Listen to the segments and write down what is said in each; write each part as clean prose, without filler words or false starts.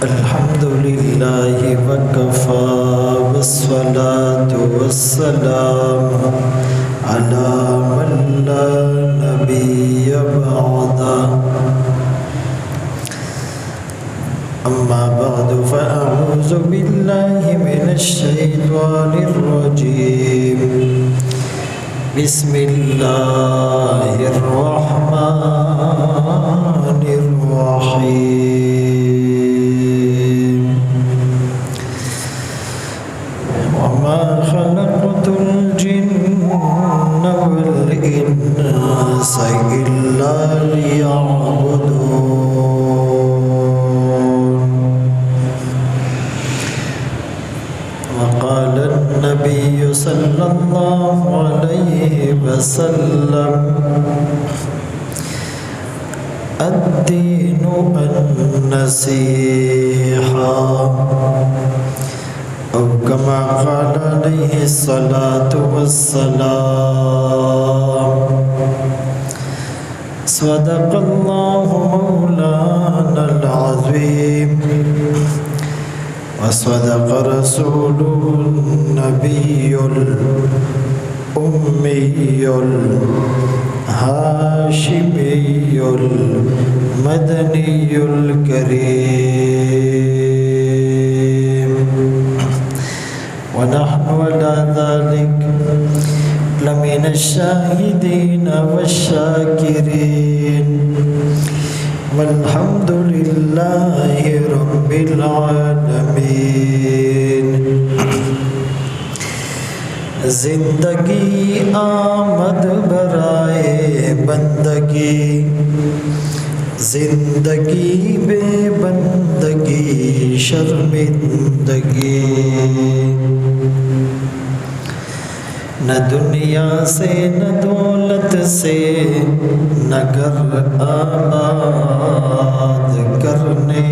الحمد لله وكفى والصلاة والسلام على من لا نبي بعده أما بعد فأعوذ بالله من الشيطان الرجيم بسم الله الرحمن الرحيم وما خلقت الجن والإنس إلا ليعبدون وقال النبي صلى الله عليه وسلم الدين النصيحة أو كما قال عليه الصلاة والسلام صدق الله مولانا العظيم وصدق رسوله النبي الأمي الهاشمي المدني الكريم ونحن على ذلك لمن الشاهدين والشاكرين والحمد لله رب العالمين زندگی آمد برائے بندگی زندگی بے بندگی شرمندگی نہ دنیا سے نہ دولت سے نہ گھر آباد کرنے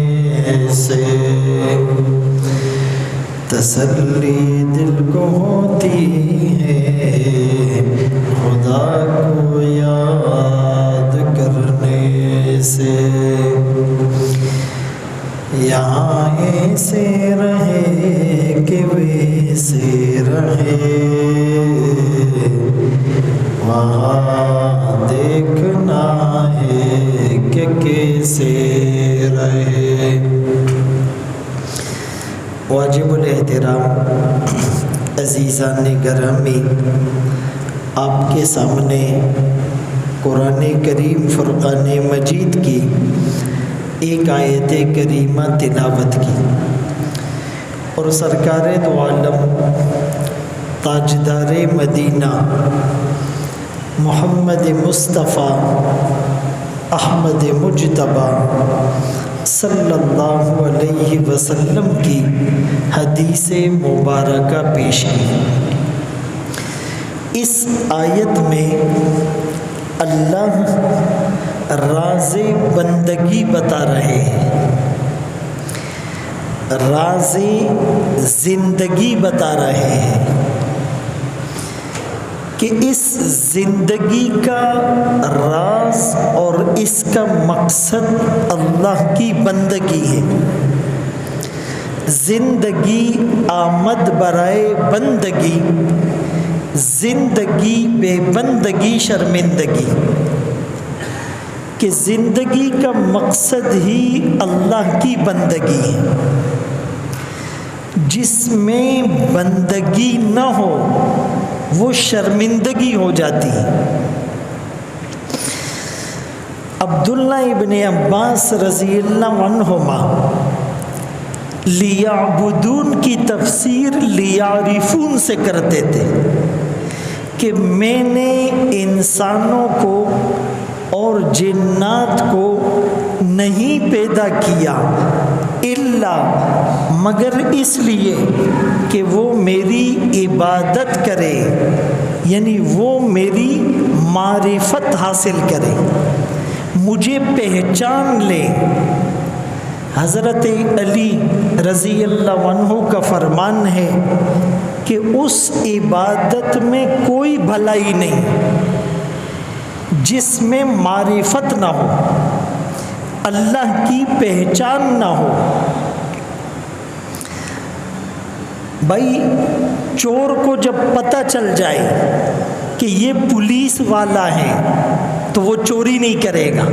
سے تسلی دل کو ہوتی ہے خدا کو یاد کرنے سے یہاں ایسے رہے کہ ویسے رہے وہاں دیکھنا ہے کہ کیسے رہے۔ واجب الاحترام عزیزان گرامی، آپ کے سامنے قرآن کریم فرقان مجید کی ایک آیت کریمہ تلاوت کی، اور سرکار دو عالم تاجدار مدینہ محمد مصطفیٰ احمد مجتبیٰ صلی اللہ علیہ وسلم کی حدیث مبارکہ پیش کی۔ اس آیت میں اللہ راز بندگی بتا رہے ہیں، راز زندگی بتا رہے ہیں کہ اس زندگی کا راز اور اس کا مقصد اللہ کی بندگی ہے۔ زندگی آمد برائے بندگی، زندگی بے بندگی شرمندگی، کہ زندگی کا مقصد ہی اللہ کی بندگی ہے۔ جس میں بندگی نہ ہو وہ شرمندگی ہو جاتی ہے۔ عبداللہ ابن عباس رضی اللہ عنہما لیعبدون کی تفسیر لیعرفون سے کرتے تھے کہ میں نے انسانوں کو اور جنات کو نہیں پیدا کیا الا مگر اس لیے کہ وہ میری عبادت کرے، یعنی وہ میری معرفت حاصل کرے، مجھے پہچان لے۔ حضرت علی رضی اللہ عنہ کا فرمان ہے کہ اس عبادت میں کوئی بھلائی نہیں جس میں معرفت نہ ہو، اللہ کی پہچان نہ ہو۔ بھائی چور کو جب پتہ چل جائے کہ یہ پولیس والا ہے تو وہ چوری نہیں کرے گا۔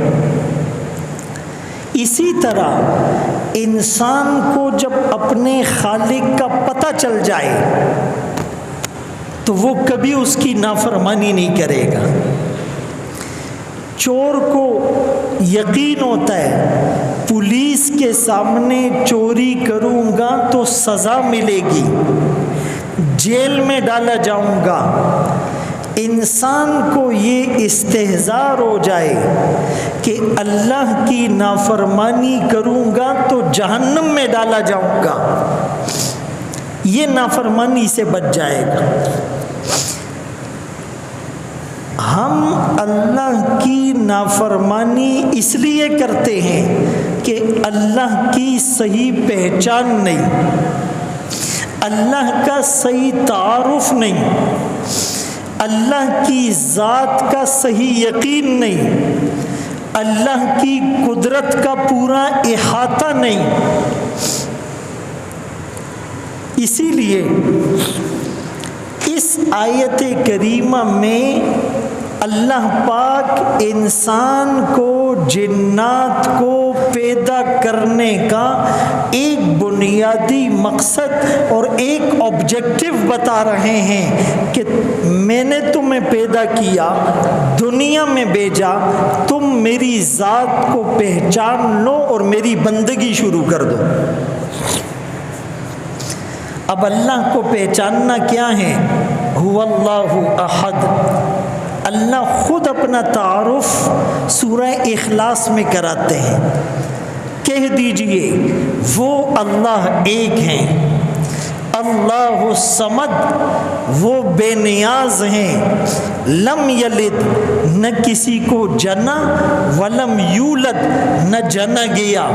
اسی طرح انسان کو جب اپنے خالق کا پتہ چل جائے تو وہ کبھی اس کی نافرمانی نہیں کرے گا۔ چور کو یقین ہوتا ہے پولیس کے سامنے چوری کروں گا تو سزا ملے گی، جیل میں ڈالا جاؤں گا۔ انسان کو یہ استحضار ہو جائے کہ اللہ کی نافرمانی کروں گا تو جہنم میں ڈالا جاؤں گا، یہ نافرمانی سے بچ جائے گا۔ ہم اللہ کی نافرمانی اس لیے کرتے ہیں کہ اللہ کی صحیح پہچان نہیں، اللہ کا صحیح تعارف نہیں، اللہ کی ذات کا صحیح یقین نہیں، اللہ کی قدرت کا پورا احاطہ نہیں۔ اسی لیے اس آیت کریمہ میں اللہ پاک انسان کو، جنات کو پیدا کرنے کا ایک بنیادی مقصد اور ایک آبجیکٹو بتا رہے ہیں کہ میں نے تمہیں پیدا کیا، دنیا میں بھیجا، تم میری ذات کو پہچان لو اور میری بندگی شروع کر دو۔ اب اللہ کو پہچاننا کیا ہے؟ هو اللہ احد۔ اللہ خود اپنا تعارف سورہ اخلاص میں کراتے ہیں، کہہ دیجئے وہ اللہ ایک ہیں، اللہ الصمد، وہ بے نیاز ہیں، لم یلد، نہ کسی کو جنا، ولم یولد، نہ جنا گیا،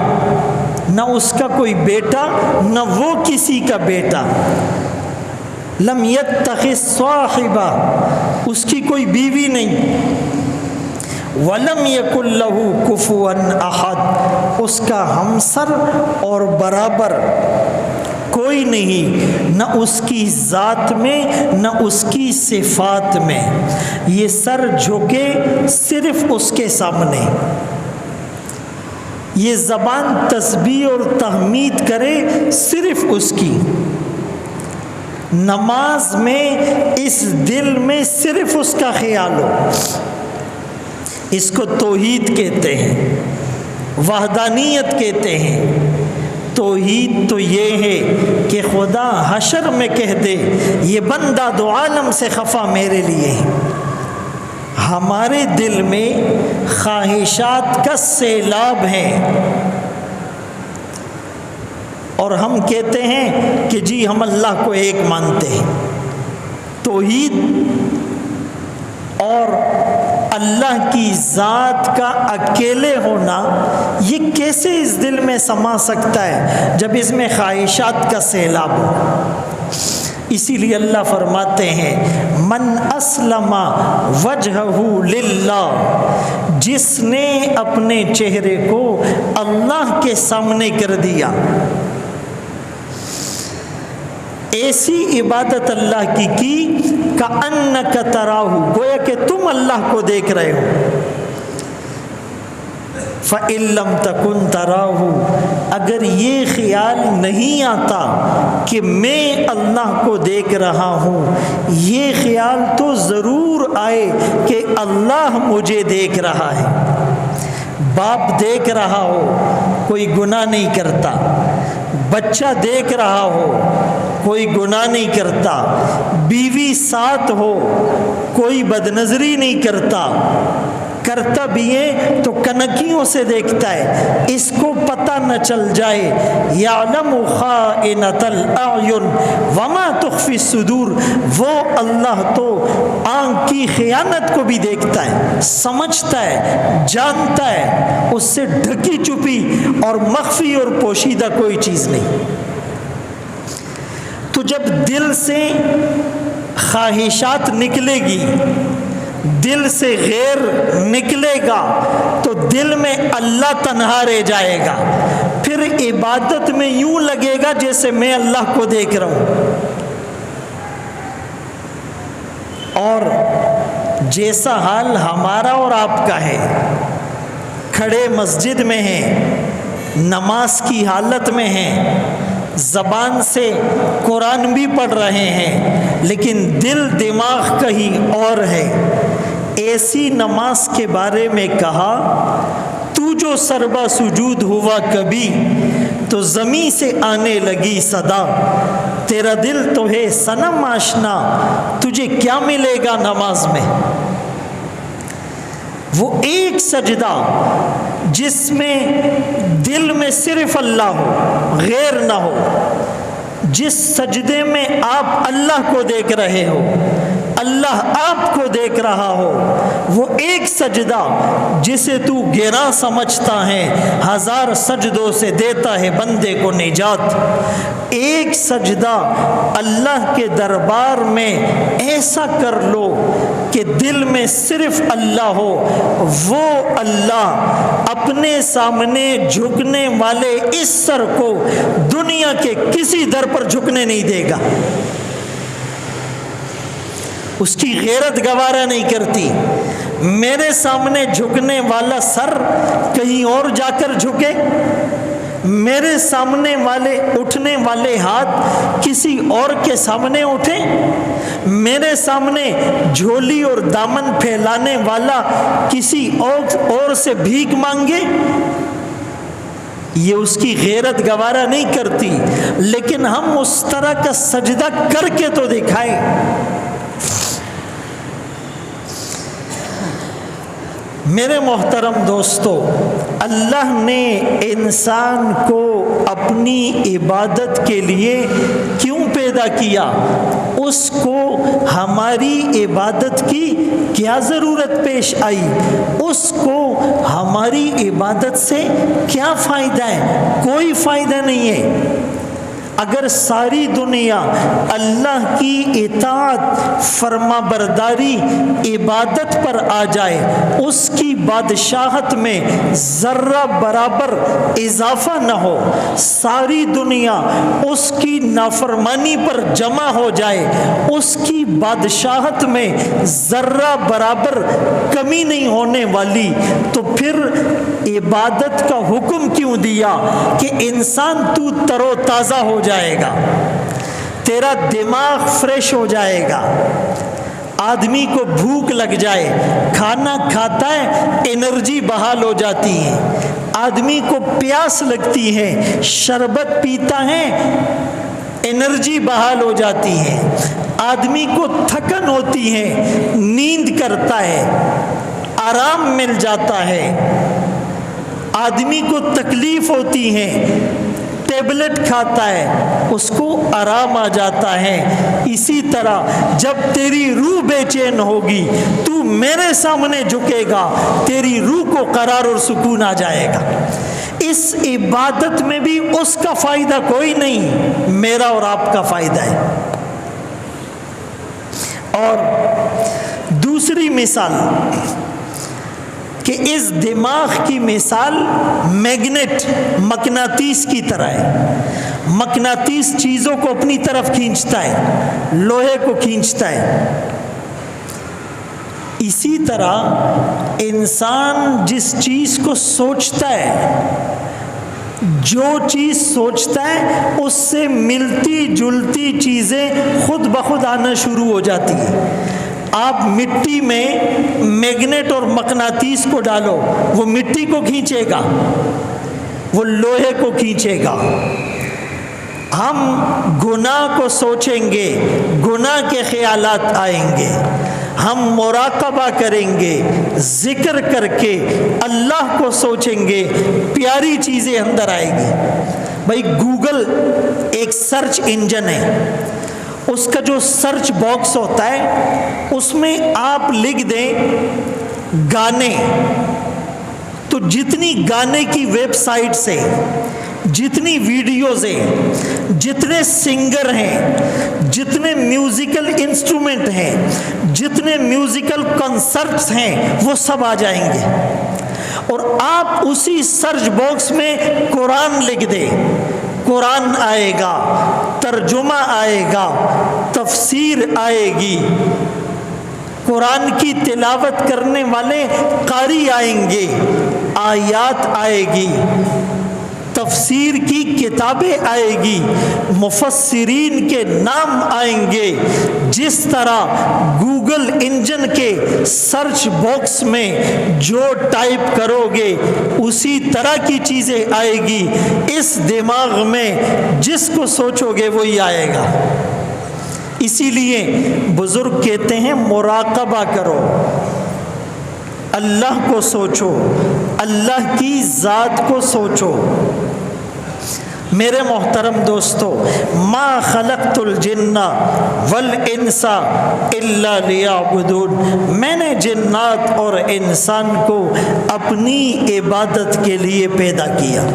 نہ اس کا کوئی بیٹا نہ وہ کسی کا بیٹا، لم یتخذ صاحبہ، اس کی کوئی بیوی نہیں، ولم یکن لہ کفوا احد، اس کا ہمسر اور برابر کوئی نہیں، نہ اس کی ذات میں نہ اس کی صفات میں۔ یہ سر جھکے صرف اس کے سامنے، یہ زبان تسبیح اور تحمید کرے صرف اس کی، نماز میں اس دل میں صرف اس کا خیال ہو۔ اس کو توحید کہتے ہیں، وحدانیت کہتے ہیں۔ توحید تو یہ ہے کہ خدا حشر میں کہہ دے یہ بندہ دو عالم سے خفا میرے لیے ہے۔ ہمارے دل میں خواہشات کا سیلاب ہے اور ہم کہتے ہیں کہ جی ہم اللہ کو ایک مانتے ہیں۔ توحید اور اللہ کی ذات کا اکیلے ہونا یہ کیسے اس دل میں سما سکتا ہے جب اس میں خواہشات کا سیلاب ہو؟ اسی لیے اللہ فرماتے ہیں من اسلم وجہہ للہ، جس نے اپنے چہرے کو اللہ کے سامنے کر دیا۔ ایسی عبادت اللہ کی کأنک تراہ، گویا کہ تم اللہ کو دیکھ رہے ہو۔ فَإِن لَّمْ تَكُن تَرَاهُ، اگر یہ خیال نہیں آتا کہ میں اللہ کو دیکھ رہا ہوں، یہ خیال تو ضرور آئے کہ اللہ مجھے دیکھ رہا ہے۔ باپ دیکھ رہا ہو کوئی گناہ نہیں کرتا، بچہ دیکھ رہا ہو کوئی گناہ نہیں کرتا، بیوی ساتھ ہو کوئی بدنظری نہیں کرتا، کرتا بھی ہے تو کنکیوں سے دیکھتا ہے، اس کو پتہ نہ چل جائے۔ یعلم خائنۃ الاعین وما تخفی الصدور، وہ اللہ تو آنکھ کی خیانت کو بھی دیکھتا ہے، سمجھتا ہے، جانتا ہے، اس سے ڈھکی چھپی اور مخفی اور پوشیدہ کوئی چیز نہیں۔ تو جب دل سے خواہشات نکلے گی دل سے غیر نکلے گا تو دل میں اللہ تنہا رہ جائے گا، پھر عبادت میں یوں لگے گا جیسے میں اللہ کو دیکھ رہا ہوں۔ اور جیسا حال ہمارا اور آپ کا ہے، کھڑے مسجد میں ہیں، نماز کی حالت میں ہیں، زبان سے قرآن بھی پڑھ رہے ہیں، لیکن دل دماغ کہیں اور ہے۔ ایسی نماز کے بارے میں کہا، تو جو سربا سجود ہوا کبھی تو زمین سے آنے لگی صدا، تیرا دل تو ہے صنم آشنا، تجھے کیا ملے گا نماز میں؟ وہ ایک سجدہ جس میں دل میں صرف اللہ ہو، غیر نہ ہو، جس سجدے میں آپ اللہ کو دیکھ رہے ہو، اللہ آپ کو دیکھ رہا ہو، وہ ایک سجدہ جسے تو گراں سمجھتا ہے، ہزار سجدوں سے دیتا ہے بندے کو نجات۔ ایک سجدہ اللہ کے دربار میں ایسا کر لو کہ دل میں صرف اللہ ہو، وہ اللہ اپنے سامنے جھکنے والے اس سر کو دنیا کے کسی در پر جھکنے نہیں دے گا۔ اس کی غیرت گوارا نہیں کرتی میرے سامنے جھکنے والا سر کہیں اور جا کر جھکے، میرے سامنے والے اٹھنے والے ہاتھ کسی اور کے سامنے اٹھیں، میرے سامنے جھولی اور دامن پھیلانے والا کسی اور سے بھیک مانگے، یہ اس کی غیرت گوارا نہیں کرتی۔ لیکن ہم اس طرح کا سجدہ کر کے تو دکھائیں۔ میرے محترم دوستو، اللہ نے انسان کو اپنی عبادت کے لیے کیوں پیدا کیا؟ اس کو ہماری عبادت کی کیا ضرورت پیش آئی؟ اس کو ہماری عبادت سے کیا فائدہ ہے؟ کوئی فائدہ نہیں ہے۔ اگر ساری دنیا اللہ کی اطاعت، فرما برداری، عبادت پر آ جائے، اس کی بادشاہت میں ذرہ برابر اضافہ نہ ہو، ساری دنیا اس کی نافرمانی پر جمع ہو جائے، اس کی بادشاہت میں ذرہ برابر کمی نہیں ہونے والی، تو پھر عبادت کا حکم کیوں دیا کہ انسان تو تر و تازہ ہو جائے گا، تیرا دماغ فریش ہو جائے گا۔ آدمی کو بھوک لگ جائے، کھانا کھاتا ہے، انرجی بحال ہو جاتی ہے۔ آدمی کو پیاس لگتی ہے، شربت پیتا ہے، انرجی بحال ہو جاتی ہے۔ آدمی کو تھکن ہوتی ہے، نیند کرتا ہے، آرام مل جاتا ہے۔ آدمی کو تکلیف ہوتی ہے، ٹیبلٹ کھاتا ہے، اس کو آرام آ جاتا ہے۔ اسی طرح جب تیری روح بے چین ہوگی، تو میرے سامنے جھکے گا، تیری روح کو قرار اور سکون آ جائے گا۔ اس عبادت میں بھی اس کا فائدہ کوئی نہیں، میرا اور آپ کا فائدہ ہے۔ اور دوسری مثال کہ اس دماغ کی مثال میگنیٹ، مقناطیس کی طرح ہے۔ مقناطیس چیزوں کو اپنی طرف کھینچتا ہے، لوہے کو کھینچتا ہے۔ اسی طرح انسان جس چیز کو سوچتا ہے، جو چیز سوچتا ہے اس سے ملتی جلتی چیزیں خود بخود آنا شروع ہو جاتی ہیں۔ آپ مٹی میں میگنیٹ اور مقناطیس کو ڈالو، وہ مٹی کو کھینچے گا، وہ لوہے کو کھینچے گا۔ ہم گناہ کو سوچیں گے، گناہ کے خیالات آئیں گے۔ ہم مراقبہ کریں گے، ذکر کر کے اللہ کو سوچیں گے، پیاری چیزیں اندر آئیں گی۔ بھائی گوگل ایک سرچ انجن ہے، اس کا جو سرچ باکس ہوتا ہے اس میں آپ لکھ دیں گانے، تو جتنی گانے کی ویب سائٹس ہیں جتنی ویڈیوز ہیں، جتنے سنگر ہیں، جتنے میوزیکل انسٹرومنٹ ہیں، جتنے میوزیکل کنسرٹس ہیں، وہ سب آ جائیں گے، اور آپ اسی سرچ باکس میں قرآن لکھ دیں، قرآن آئے گا، ترجمہ آئے گا، تفسیر آئے گی، قرآن کی تلاوت کرنے والے قاری آئیں گے، آیات آئے گی، تفسیر کی کتابیں آئے گی، مفسرین کے نام آئیں گے۔ جس طرح گوگل انجن کے سرچ باکس میں جو ٹائپ کرو گے اسی طرح کی چیزیں آئے گی، اس دماغ میں جس کو سوچو گے وہی آئے گا۔ اسی لیے بزرگ کہتے ہیں مراقبہ کرو، اللہ کو سوچو، اللہ کی ذات کو سوچو۔ میرے محترم دوستو، ما خلقت الجن والانس الا لیعبدون، میں نے جنات اور انسان کو اپنی عبادت کے لیے پیدا کیا۔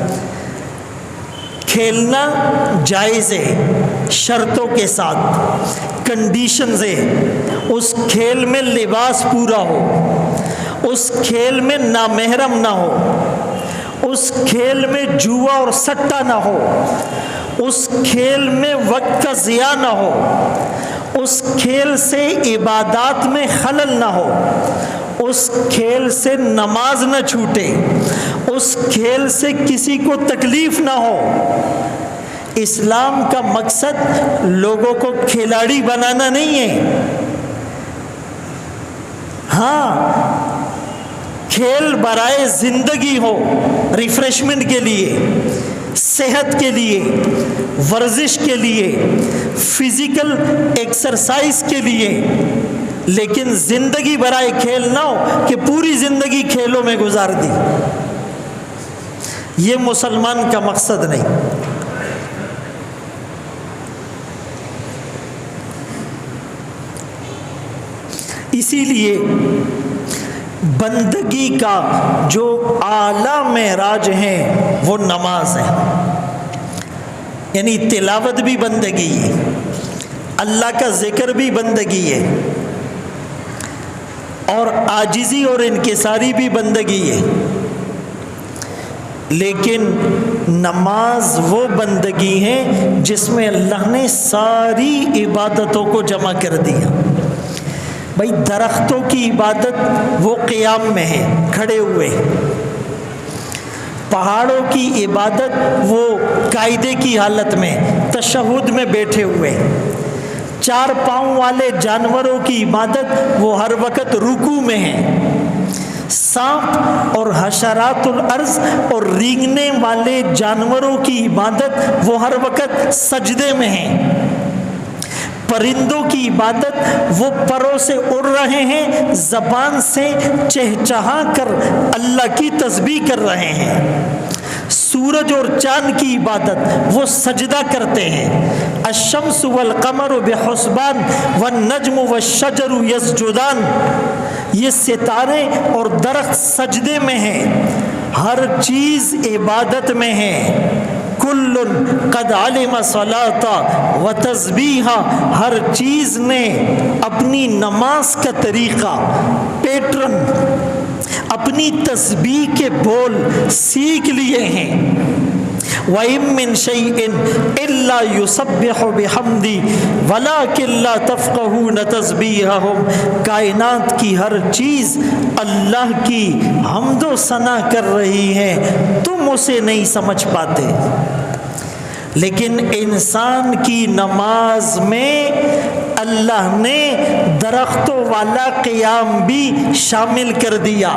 کھیلنا جائز ہے شرطوں کے ساتھ، کنڈیشنز ہیں، اس کھیل میں لباس پورا ہو، اس کھیل میں نامحرم نہ ہو، اس کھیل میں جوا اور سٹا نہ ہو، اس کھیل میں وقت کا ضیاع نہ ہو، اس کھیل سے عبادات میں خلل نہ ہو، اس کھیل سے نماز نہ چھوٹے، اس کھیل سے کسی کو تکلیف نہ ہو۔ اسلام کا مقصد لوگوں کو کھلاڑی بنانا نہیں ہے۔ ہاں، کھیل برائے زندگی ہو، ریفریشمنٹ کے لیے، صحت کے لیے، ورزش کے لیے، فزیکل ایکسرسائز کے لیے، لیکن زندگی برائے کھیل نہ ہو کہ پوری زندگی کھیلوں میں گزار دی۔ یہ مسلمان کا مقصد نہیں۔ اسی لیے بندگی کا جو اعلیٰ معراج ہے وہ نماز ہے، یعنی تلاوت بھی بندگی ہے، اللہ کا ذکر بھی بندگی ہے، اور عاجزی اور انکساری بھی بندگی ہے۔ لیکن نماز وہ بندگی ہے جس میں اللہ نے ساری عبادتوں کو جمع کر دیا۔ بھائی درختوں کی عبادت وہ قیام میں ہے، کھڑے ہوئے، پہاڑوں کی عبادت وہ قاعدے کی حالت میں تشہد میں بیٹھے ہوئے، چار پاؤں والے جانوروں کی عبادت وہ ہر وقت رکوع میں ہیں، سانپ اور حشرات الارض اور رینگنے والے جانوروں کی عبادت وہ ہر وقت سجدے میں ہیں، پرندوں کی عبادت وہ پروں سے اڑ رہے ہیں، زبان سے چہچہا کر اللہ کی تسبیح کر رہے ہیں، سورج اور چاند کی عبادت وہ سجدہ کرتے ہیں، الشمس والقمر بحسبان والنجم والشجر یسجدان، یہ ستارے اور درخت سجدے میں ہیں، ہر چیز عبادت میں ہے۔ کل قد علم صلاۃ و تسبیحا، ہر چیز نے اپنی نماز کا طریقہ، پیٹرن، اپنی تسبیح کے بول سیکھ لیے ہیں۔ وَإِن مِّن شَيْءٍ إِلَّا يُسَبِّحُ بِحَمْدِهِ وَلَٰكِن لَّا تَفْقَهُونَ تَسْبِيحَهُمْ، کائنات کی ہر چیز اللہ کی حمد و ثنا کر رہی ہے، تم اسے نہیں سمجھ پاتے۔ لیکن انسان کی نماز میں اللہ نے درختوں والا قیام بھی شامل کر دیا،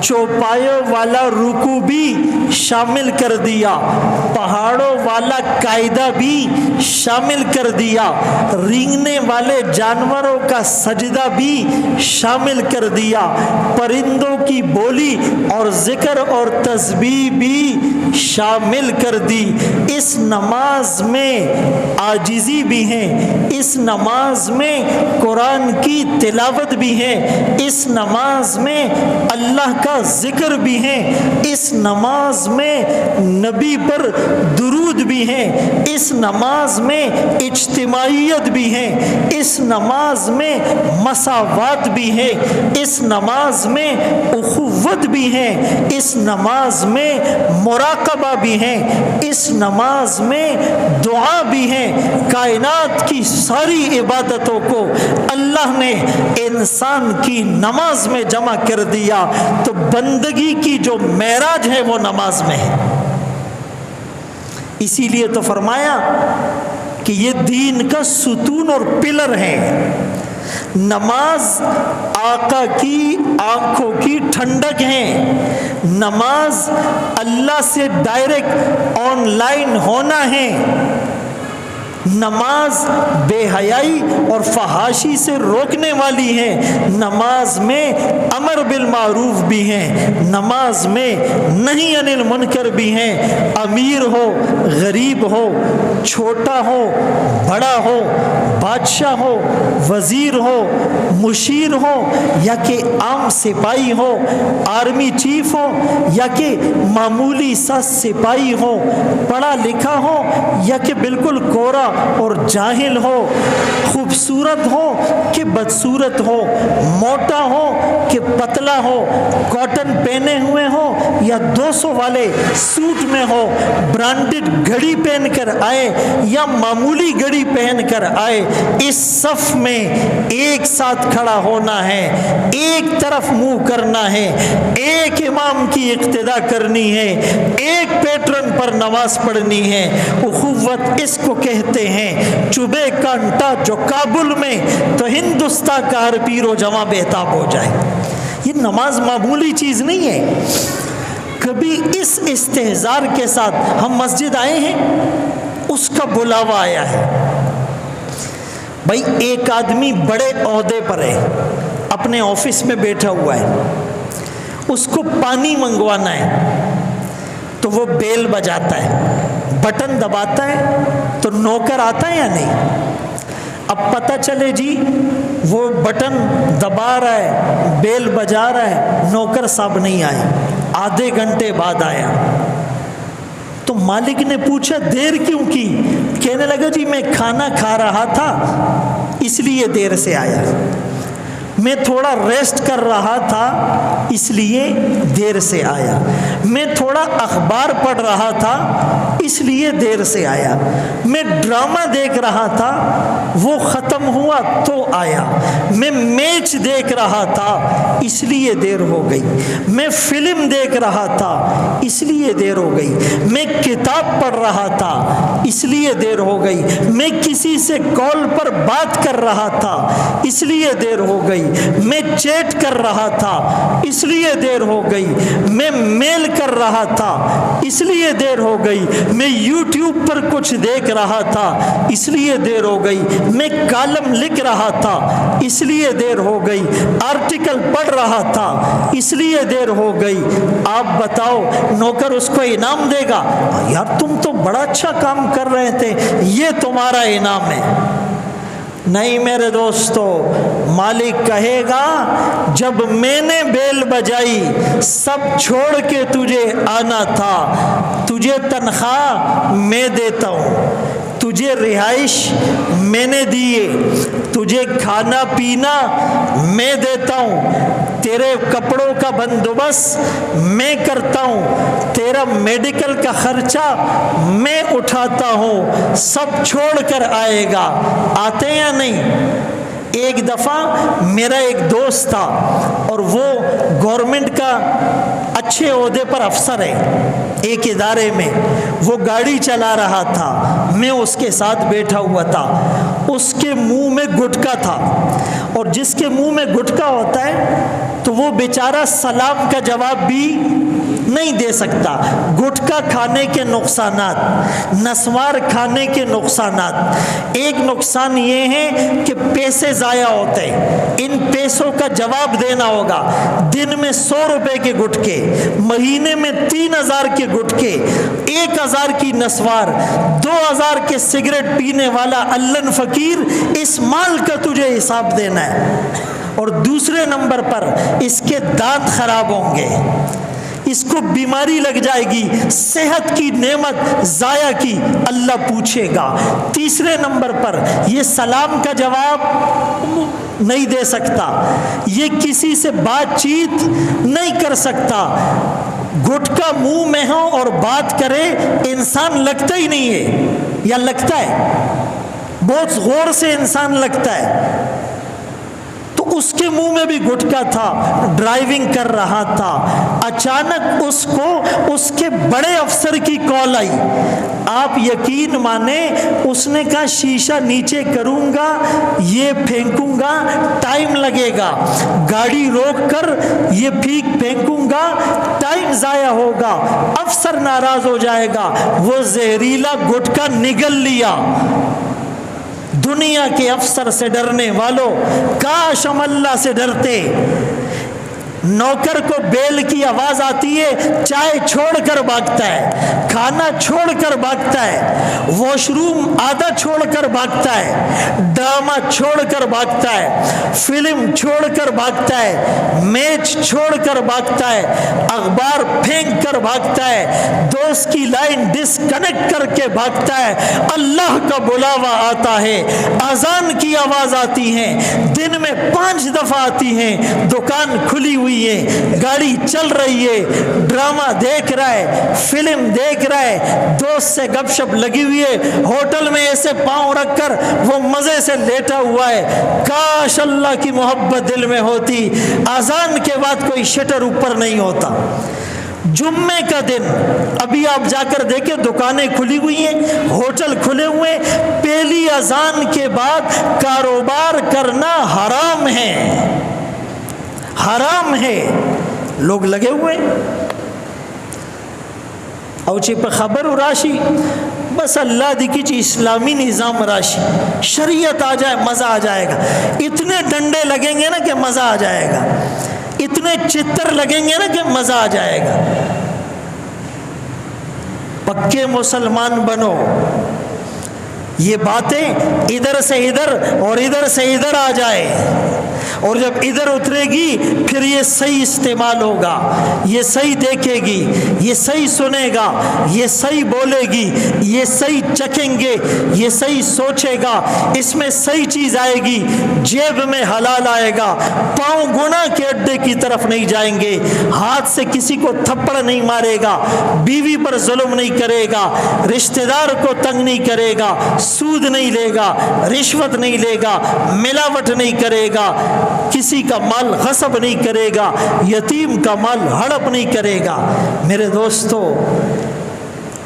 چوپایوں والا رکوع بھی شامل کر دیا، پہاڑوں والا قاعدہ بھی شامل کر دیا، رینگنے والے جانوروں کا سجدہ بھی شامل کر دیا، پرندوں کی بولی اور ذکر اور تسبیح بھی شامل کر دی۔ اس نماز میں عاجزی بھی ہے، اس نماز نماز میں قرآن کی تلاوت بھی ہے، اس نماز میں اللہ کا ذکر بھی ہے، اس نماز میں نبی پر درود بھی ہے، اس نماز میں اجتماعیت بھی ہے، اس نماز میں مساوات بھی ہے، اس نماز میں اخوت بھی ہے، اس نماز میں مراقبہ بھی ہے، اس نماز میں دعا بھی ہے۔ کائنات کی ساری عبادتوں کو اللہ نے انسان کی نماز میں جمع کر دیا، تو بندگی کی جو معراج ہے وہ نماز میں ہے۔ اسی لیے تو فرمایا کہ یہ دین کا ستون اور پلر ہے۔ نماز آقا کی آنکھوں کی ٹھنڈک ہے، نماز اللہ سے ڈائریکٹ آن لائن ہونا ہے، نماز بے حیائی اور فحاشی سے روکنے والی ہے، نماز میں امر بالمعروف بھی ہے، نماز میں نہی عن المنکر بھی ہے۔ امیر ہو، غریب ہو، چھوٹا ہو، بڑا ہو، بادشاہ ہو، وزیر ہو، مشیر ہو، یا کہ عام سپاہی ہو، آرمی چیف ہو، یا کہ معمولی سا سپاہی ہو، پڑھا لکھا ہو یا کہ بالکل کورا اور جاہل ہو، خوبصورت ہو کہ بدصورت ہو، موٹا ہو کہ پتلا ہو، کاٹن پہنے ہوئے ہو یا 200 والے سوٹ میں ہو، برانڈڈ گھڑی پہن کر آئے یا معمولی گھڑی پہن کر آئے، اس صف میں ایک ساتھ کھڑا ہونا ہے، ایک طرف منہ کرنا ہے، ایک امام کی اقتداء کرنی ہے، ایک پیٹرن پر نماز پڑھنی ہے۔ اخوت اس کو کہتے ہیں، چبے کانٹا جو کابل میں تو ہندوستان کا ہر پیر و جمع بہتاب ہو جائے۔ یہ نماز معمولی چیز نہیں ہے۔ کبھی اس استحضار کے ساتھ ہم مسجد آئے ہیں، اس کا بلاوا آیا ہے، بھائی ایک آدمی بڑے عہدے پر ہے، اپنے آفس میں بیٹھا ہوا ہے، اس کو پانی منگوانا ہے تو وہ بیل بجاتا ہے، بٹن دباتا ہے تو نوکر آتا ہے یا نہیں؟ اب پتہ چلے جی وہ بٹن دبا رہا ہے، بیل بجا رہا ہے، نوکر صاحب نہیں آئے، آدھے گھنٹے بعد آیا، تو مالک نے پوچھا دیر کیوں کی؟ کہنے لگا جی میں کھانا کھا رہا تھا اس لیے دیر سے آیا، میں تھوڑا ریسٹ کر رہا تھا اس لیے دیر سے آیا، میں تھوڑا اخبار پڑھ رہا تھا اس لیے دیر سے آیا، میں ڈرامہ دیکھ رہا تھا وہ ختم ہوا تو آیا، میں میچ دیکھ رہا تھا اس لیے دیر ہو گئی، میں فلم دیکھ رہا تھا اس لیے دیر ہو گئی، میں کتاب پڑھ رہا تھا اس لیے دیر ہو گئی، میں کسی سے کال پر بات کر رہا تھا اس لیے دیر ہو گئی، میں چیٹ کر رہا تھا اس لیے دیر ہو گئی، میں میل کر رہا تھا اس لیے دیر ہو گئی، میں یوٹیوب پر کچھ دیکھ رہا تھا اس لیے دیر ہو گئی، میں کالم لکھ رہا تھا اس لیے دیر ہو گئی، آرٹیکل پڑھ رہا تھا اس لیے دیر ہو گئی۔ آپ بتاؤ نوکر اس کو انعام دے گا؟ یار تم تو بڑا اچھا کام کر رہے تھے، یہ تمہارا انعام ہے؟ نہیں میرے دوستو، مالک کہے گا جب میں نے بیل بجائی سب چھوڑ کے تجھے آنا تھا، تجھے تنخواہ میں دیتا ہوں، تجھے رہائش میں نے دیے، تجھے کھانا پینا میں دیتا ہوں، تیرے کپڑوں کا بندوبست میں کرتا ہوں، تیرا میڈیکل کا خرچہ میں اٹھاتا ہوں، سب چھوڑ کر آئے گا، آتے یا نہیں؟ ایک دفعہ میرا ایک دوست تھا اور وہ گورنمنٹ کا اچھے عہدے پر افسر ہے ایک ادارے میں، وہ گاڑی چلا رہا تھا، میں اس کے ساتھ بیٹھا ہوا تھا، اس کے منہ میں گٹکا تھا، اور جس کے منہ میں گٹکا ہوتا ہے تو وہ بیچارہ سلام کا جواب بھی نہیں دے سکتا۔ گٹکا کھانے کے نقصانات، نسوار کھانے کے نقصانات، ایک نقصان یہ ہے کہ پیسے ضائع ہوتے ہیں، ان پیسوں کا جواب دینا ہوگا۔ دن میں 100 روپے کے گٹکے، مہینے میں 3000 کے گٹکے، 1000 کی نسوار، 2000 کے سگریٹ پینے والا اللن فقیر، اس مال کا تجھے حساب دینا ہے۔ اور دوسرے نمبر پر اس کے دانت خراب ہوں گے، اس کو بیماری لگ جائے گی، صحت کی نعمت ضائع کی، اللہ پوچھے گا۔ تیسرے نمبر پر یہ سلام کا جواب نہیں دے سکتا، یہ کسی سے بات چیت نہیں کر سکتا۔ گٹکا منہ میں ہو اور بات کرے، انسان لگتا ہی نہیں ہے، یا لگتا ہے؟ بہت غور سے انسان لگتا ہے۔ تو اس کے منہ میں بھی گٹکا تھا، ڈرائیونگ کر رہا تھا، اچانک اس کو اس کے بڑے افسر کی کال آئی۔ آپ یقین مانیں، اس نے کہا شیشہ نیچے کروں گا، یہ پھینکوں گا، ٹائم لگے گا، گاڑی روک کر یہ پھینکوں گا، ٹائم ضائع ہوگا، افسر ناراض ہو جائے گا۔ وہ زہریلا گٹکا نگل لیا۔ دنیا کے افسر سے ڈرنے والوں، کاش ہم اللہ سے ڈرتے۔ نوکر کو بیل کی آواز آتی ہے، چائے چھوڑ کر بھاگتا ہے، کھانا چھوڑ کر بھاگتا ہے، واش روم آدھا چھوڑ کر بھاگتا ہے، ڈرامہ چھوڑ کر بھاگتا ہے، فلم چھوڑ کر بھاگتا ہے، میچ چھوڑ کر بھاگتا ہے، اخبار پھینک کر بھاگتا ہے، دوست کی لائن ڈسکنیکٹ کر کے بھاگتا ہے۔ اللہ کا بلاوا آتا ہے، اذان کی آواز آتی ہے، دن میں 5 دفعہ آتی ہیں، دکان کھلی ہوئی ہے، گاڑی چل رہی ہے، ڈرامہ دیکھ رہا ہے، فلم دیکھ رہا ہے، دوست سے گپ شپ لگی ہوئی ہے، ہوٹل میں ایسے پاؤں رکھ کر وہ مزے سے لیٹا ہوا ہے۔ کاش اللہ کی محبت دل میں ہوتی، اذان کے بعد کوئی شٹر اوپر نہیں ہوتا۔ جمعے کا دن، ابھی آپ جا کر دیکھیں، دکانیں کھلی ہوئی ہیں، ہوٹل کھلے ہوئے، پہلی اذان کے بعد کاروبار کرنا حرام ہے، حرام ہے۔ لوگ لگے ہوئے اوچی پہ خبر راشی، بس اللہ دیکھی چی اسلامی نظام راشی، شریعت آ جائے مزہ آ جائے گا۔ اتنے ڈنڈے لگیں گے نا کہ مزہ آ جائے گا، اتنے چتر لگیں گے نا کہ مزہ آ جائے گا۔ پکے مسلمان بنو، یہ باتیں ادھر سے ادھر اور ادھر سے ادھر آ جائے، اور جب ادھر اترے گی پھر یہ صحیح استعمال ہوگا، یہ صحیح دیکھے گی، یہ صحیح سنے گا، یہ صحیح بولے گی، یہ صحیح چکھیں گے، یہ صحیح سوچے گا، اس میں صحیح چیز آئے گی، جیب میں حلال آئے گا، پاؤں گناہ کے اڈے کی طرف نہیں جائیں گے، ہاتھ سے کسی کو تھپڑ نہیں مارے گا، بیوی پر ظلم نہیں کرے گا، رشتہ دار کو تنگ نہیں کرے گا، سود نہیں لے گا، رشوت نہیں لے گا، ملاوٹ نہیں کرے گا، کسی کا مال غصب نہیں کرے گا، یتیم کا مال ہڑپ نہیں کرے گا۔ میرے دوستو،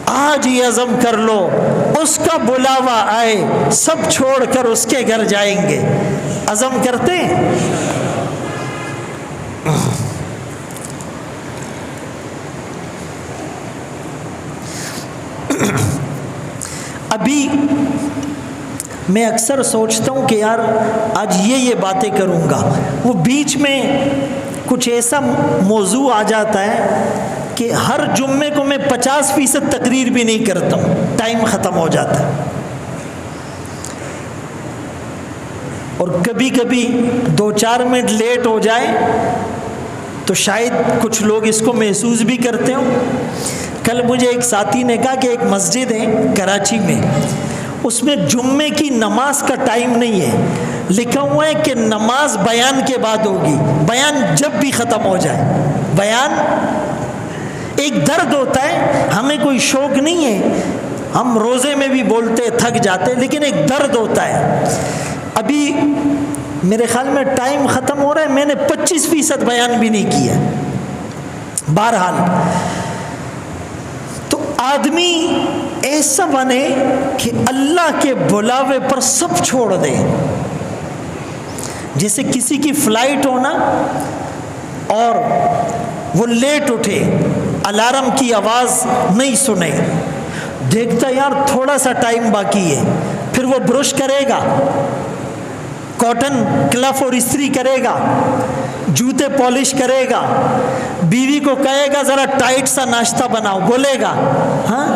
آج ہی عزم کر لو، اس کا بلاوا آئے سب چھوڑ کر اس کے گھر جائیں گے۔ عزم کرتے ہیں؟ ابھی میں اکثر سوچتا ہوں کہ یار آج یہ باتیں کروں گا، وہ بیچ میں کچھ ایسا موضوع آ جاتا ہے کہ ہر جمعے کو میں 50% تقریر بھی نہیں کرتا ہوں، ٹائم ختم ہو جاتا ہے۔ اور کبھی کبھی 2-4 منٹ لیٹ ہو جائے تو شاید کچھ لوگ اس کو محسوس بھی کرتے ہوں۔ کل مجھے ایک ساتھی نے کہا کہ ایک مسجد ہے کراچی میں، اس میں جمعے کی نماز کا ٹائم نہیں ہے، لکھا ہوا ہے کہ نماز بیان کے بعد ہوگی، بیان جب بھی ختم ہو جائے۔ بیان ایک درد ہوتا ہے، ہمیں کوئی شوق نہیں ہے، ہم روزے میں بھی بولتے تھک جاتے، لیکن ایک درد ہوتا ہے۔ ابھی میرے خیال میں ٹائم ختم ہو رہا ہے، میں نے 25% بیان بھی نہیں کیا۔ بہرحال تو آدمی ایسا بنے کہ اللہ کے بلاوے پر سب چھوڑ دے۔ جیسے کسی کی فلائٹ ہونا اور وہ لیٹ اٹھے، الارم کی آواز نہیں سنے، دیکھتا یار تھوڑا سا ٹائم باقی ہے، پھر وہ برش کرے گا، کاٹن کلف اور استری کرے گا، جوتے پالش کرے گا، بیوی کو کہے گا ذرا ٹائٹ سا ناشتہ بناؤ، بولے گا ہاں؟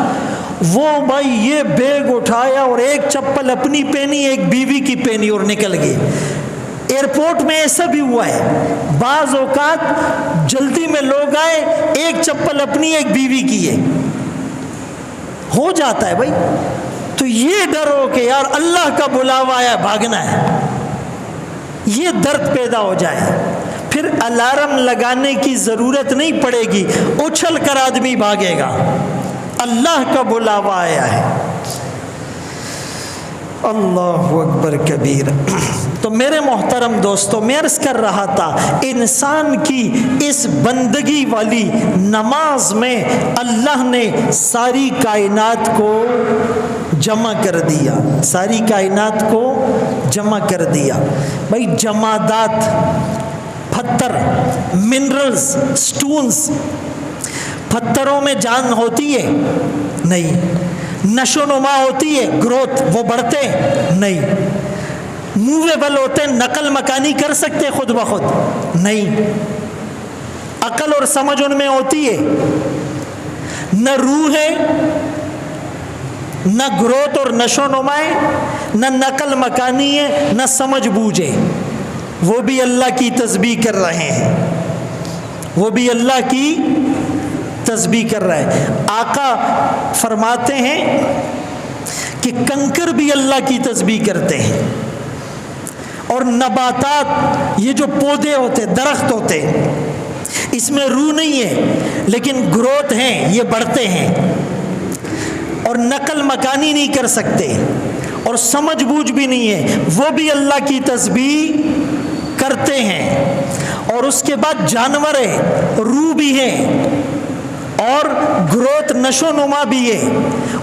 وہ بھائی یہ بیگ اٹھایا اور ایک چپل اپنی پہنی ایک بیوی کی پہنی اور نکل گئی۔ ایئرپورٹ میں ایسا بھی ہوا ہے، بعض اوقات جلدی میں لوگ آئے، ایک چپل اپنی ایک بیوی کی ہے، ہو جاتا ہے بھائی۔ تو یہ ڈر ہو کہ یار اللہ کا بلاوا آیا، بھاگنا ہے، یہ درد پیدا ہو جائے، پھر الارم لگانے کی ضرورت نہیں پڑے گی، اچھل کر آدمی بھاگے گا، اللہ کا بلاوا آیا ہے۔ اللہ اکبر کبیر۔ تو میرے محترم دوستو، میں عرض کر رہا تھا انسان کی اس بندگی والی نماز میں اللہ نے ساری کائنات کو جمع کر دیا، ساری کائنات کو جمع کر دیا۔ بھائی جمادات، پتھر، منرلز، سٹونز، پتھروں میں جان ہوتی ہے؟ نہیں۔ نشو نما ہوتی ہے، گروتھ، وہ بڑھتے نہیں۔ موویبل ہوتے، نقل مکانی کر سکتے خود بخود؟ نہیں۔ عقل اور سمجھ ان میں ہوتی ہے؟ نہ روح ہے، نہ گروتھ اور نشو نما ہے، نہ نقل مکانی ہے، نہ سمجھ بوجھ ہے۔ وہ بھی اللہ کی تسبیح کر رہے ہیں، وہ بھی اللہ کی تسبیح کر رہے ہیں۔ آقا فرماتے ہیں کہ کنکر بھی اللہ کی تسبیح کرتے ہیں، اور نباتات، یہ جو پودے ہوتے، درخت ہوتے، اس میں روح نہیں ہے لیکن گروتھ ہیں، یہ بڑھتے ہیں، اور نقل مکانی نہیں کر سکتے، اور سمجھ بوجھ بھی نہیں ہے، وہ بھی اللہ کی تسبیح کرتے ہیں۔ اور اس کے بعد جانور ہے، روح بھی ہے، اور گروتھ نشو نما بھی ہے،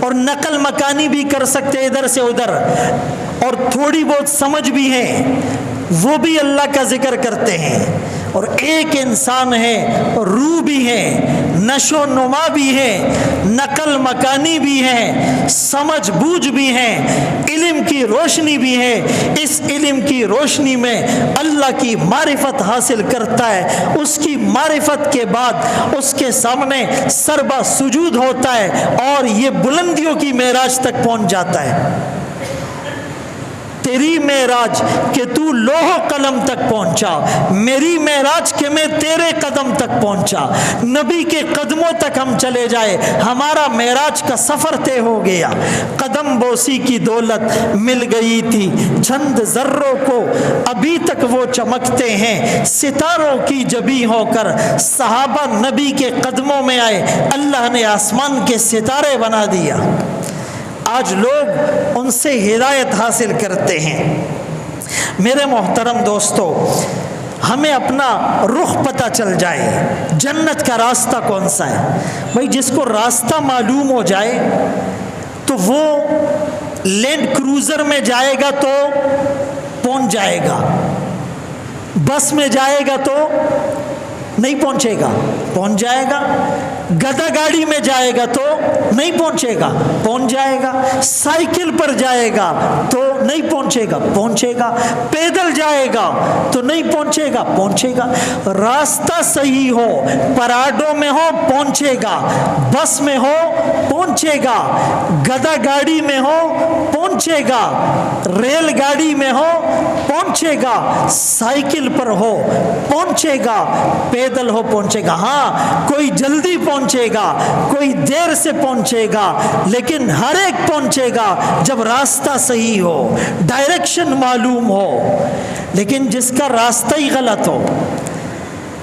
اور نقل مکانی بھی کر سکتے ادھر سے ادھر، اور تھوڑی بہت سمجھ بھی ہے، وہ بھی اللہ کا ذکر کرتے ہیں۔ اور ایک انسان ہے، روح بھی ہے، نشو نما بھی ہے، نقل مکانی بھی ہے، سمجھ بوجھ بھی ہے، علم کی روشنی بھی ہے۔ اس علم کی روشنی میں اللہ کی معرفت حاصل کرتا ہے، اس کی معرفت کے بعد اس کے سامنے سربا سجود ہوتا ہے، اور یہ بلندیوں کی معراج تک پہنچ جاتا ہے۔ تیری معراج کہ تو لوح و قلم تک پہنچا، میری معراج کہ میں تیرے قدم تک پہنچا۔ نبی کے قدموں تک ہم چلے جائے، ہمارا معراج کا سفر طے ہو گیا۔ قدم بوسی کی دولت مل گئی تھی چند ذروں کو، ابھی تک وہ چمکتے ہیں ستاروں کی جبی ہو کر۔ صحابہ نبی کے قدموں میں آئے، اللہ نے آسمان کے ستارے بنا دیا۔ آج لوگ ان سے ہدایت حاصل کرتے ہیں۔ میرے محترم دوستو، ہمیں اپنا رخ پتہ چل جائے، جنت کا راستہ کون سا ہے۔ بھائی جس کو راستہ معلوم ہو جائے تو وہ لینڈ کروزر میں جائے گا تو پہنچ جائے گا، بس میں جائے گا تو نہیں پہنچے گا، پہنچ جائے گا۔ گدھا گاڑی میں جائے گا تو نہیں پہنچے گا، پہنچ جائے گا۔ سائیکل پر جائے گا تو نہیں پہنچے گا، پہنچے گا۔ پیدل جائے گا تو نہیں پہنچے گا، پہنچے گا۔ راستہ صحیح ہو، پراڈو میں ہو پہنچے گا، بس میں ہو پہنچے گا، گدھا گاڑی میں ہو پہنچے گا، ریل گاڑی میں ہو پہنچے گا، سائیکل پر ہو پہنچے گا، پیدل ہو پہنچے گا۔ ہاں کوئی جلدی پہنچے گا، کوئی دیر سے پہنچے گا، لیکن ہر ایک پہنچے گا جب راستہ صحیح ہو، ڈائریکشن معلوم ہو۔ لیکن جس کا راستہ ہی غلط ہو،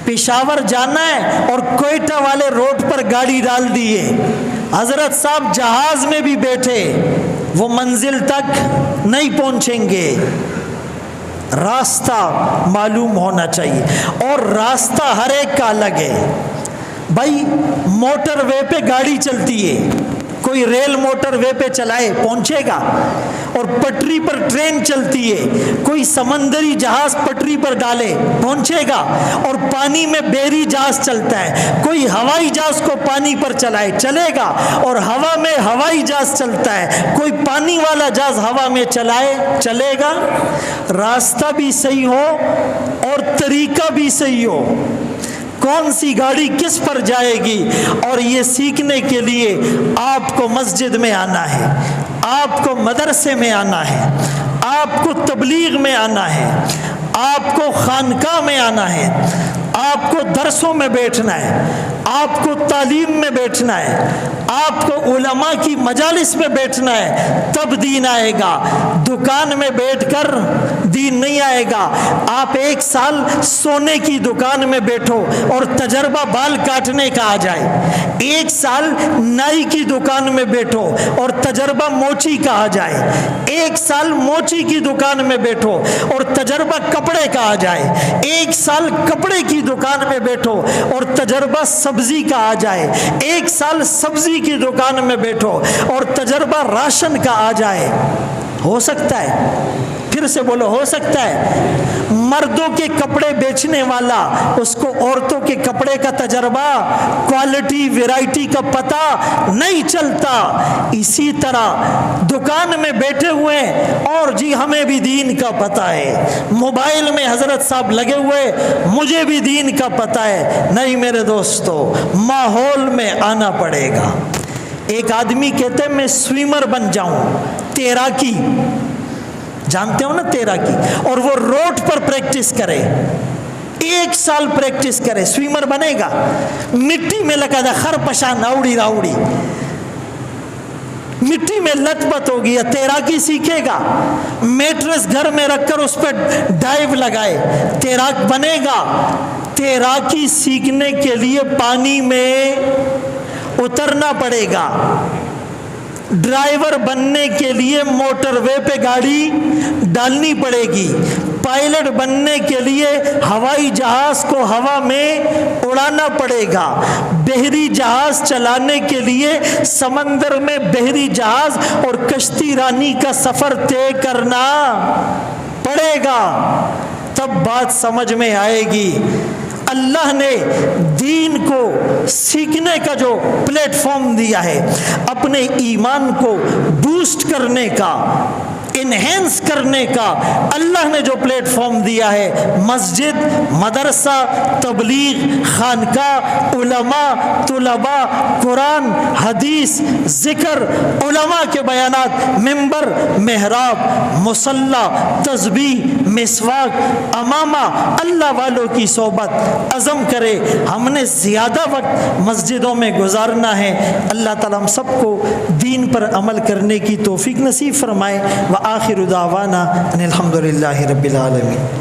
پشاور جانا ہے اور کوئٹہ والے روڈ پر گاڑی ڈال دیے، حضرت صاحب جہاز میں بھی بیٹھے، وہ منزل تک نہیں پہنچیں گے۔ راستہ معلوم ہونا چاہیے، اور راستہ ہر ایک کا الگ ہے۔ بھائی موٹر وے پہ گاڑی چلتی ہے، کوئی ریل موٹر وے پہ چلائے پہنچے گا، اور پٹری پر ٹرین چلتی ہے، کوئی سمندری جہاز پٹری پر ڈالے پہنچے گا، اور پانی میں بحری جہاز چلتا ہے، کوئی ہوائی جہاز کو پانی پر چلائے چلے گا، اور ہوا میں ہوائی جہاز چلتا ہے، کوئی پانی والا جہاز ہوا میں چلائے چلے گا؟ راستہ بھی صحیح ہو اور طریقہ بھی صحیح ہو، کون سی گاڑی کس پر جائے گی؟ اور یہ سیکھنے کے لیے آپ کو مسجد میں آنا ہے، آپ کو مدرسے میں آنا ہے، آپ کو تبلیغ میں آنا ہے، آپ کو خانقاہ میں آنا ہے، آپ کو درسوں میں بیٹھنا ہے، آپ کو تعلیم میں بیٹھنا ہے، آپ کو علماء کی مجالس میں بیٹھنا ہے، تب دین آئے گا۔ دکان میں بیٹھ کر دین نہیں آئے گا۔ آپ 1 سال سونے کی دکان میں بیٹھو اور تجربہ بال کاٹنے کا آ جائے، 1 سال نائی کی دکان میں بیٹھو اور تجربہ موچی کا آ جائے، 1 سال موچی کی دکان میں بیٹھو اور تجربہ کپڑے کا آ جائے، 1 سال کپڑے کی دکان میں بیٹھو اور تجربہ سبزی کا آ جائے، 1 سال سبزی کی دکان میں بیٹھو اور تجربہ راشن کا آ جائے۔ ہو سکتا ہے؟ پھر سے بولو، ہو سکتا ہے؟ مردوں کے کپڑے بیچنے والا، اس کو عورتوں کے کپڑے کا تجربہ، کوالٹی ویرائٹی کا پتہ نہیں چلتا۔ اسی طرح دکان میں بیٹھے ہوئے اور جی ہمیں بھی دین کا پتہ ہے، موبائل میں حضرت صاحب لگے ہوئے مجھے بھی دین کا پتہ ہے، نہیں میرے دوستو، ماحول میں آنا پڑے گا۔ ایک آدمی کہتے ہیں میں سوئمر بن جاؤں، تیراکی، جانتے ہو نا تیراکی، اور وہ روڈ پر پریکٹس کرے، 1 سال پریکٹس کرے، سوئمر بنے گا؟ مٹی میں لگا تھا خرپشان اوڑی راوڑی، مٹی میں لت پت ہوگی، یا تیراکی سیکھے گا؟ میٹرس گھر میں رکھ کر اس پہ ڈائیو لگائے، تیراک بنے گا؟ تیراکی سیکھنے کے لیے پانی میں اترنا پڑے گا، ڈرائیور بننے کے لیے موٹر وے پہ گاڑی ڈالنی پڑے گی، پائلٹ بننے کے لیے ہوائی جہاز کو ہوا میں اڑانا پڑے گا، بحری جہاز چلانے کے لیے سمندر میں بحری جہاز اور کشتی رانی کا سفر طے کرنا پڑے گا، تب بات سمجھ میں آئے گی۔ اللہ نے دین کو سیکھنے کا جو پلیٹ فارم دیا ہے، اپنے ایمان کو بوسٹ کرنے کا، انہینس کرنے کا اللہ نے جو پلیٹ فارم دیا ہے، مسجد، مدرسہ، تبلیغ، خانقاہ، علماء، طلباء، قرآن، حدیث، ذکر، علماء کے بیانات، منبر، محراب، مصلی، تسبیح، مسواک، امامہ، اللہ والوں کی صحبت، عزم کرے ہم نے زیادہ وقت مسجدوں میں گزارنا ہے۔ اللہ تعالیٰ ہم سب کو دین پر عمل کرنے کی توفیق نصیب فرمائے۔ وآخر دعوانا ان الحمد للہ رب العالمین۔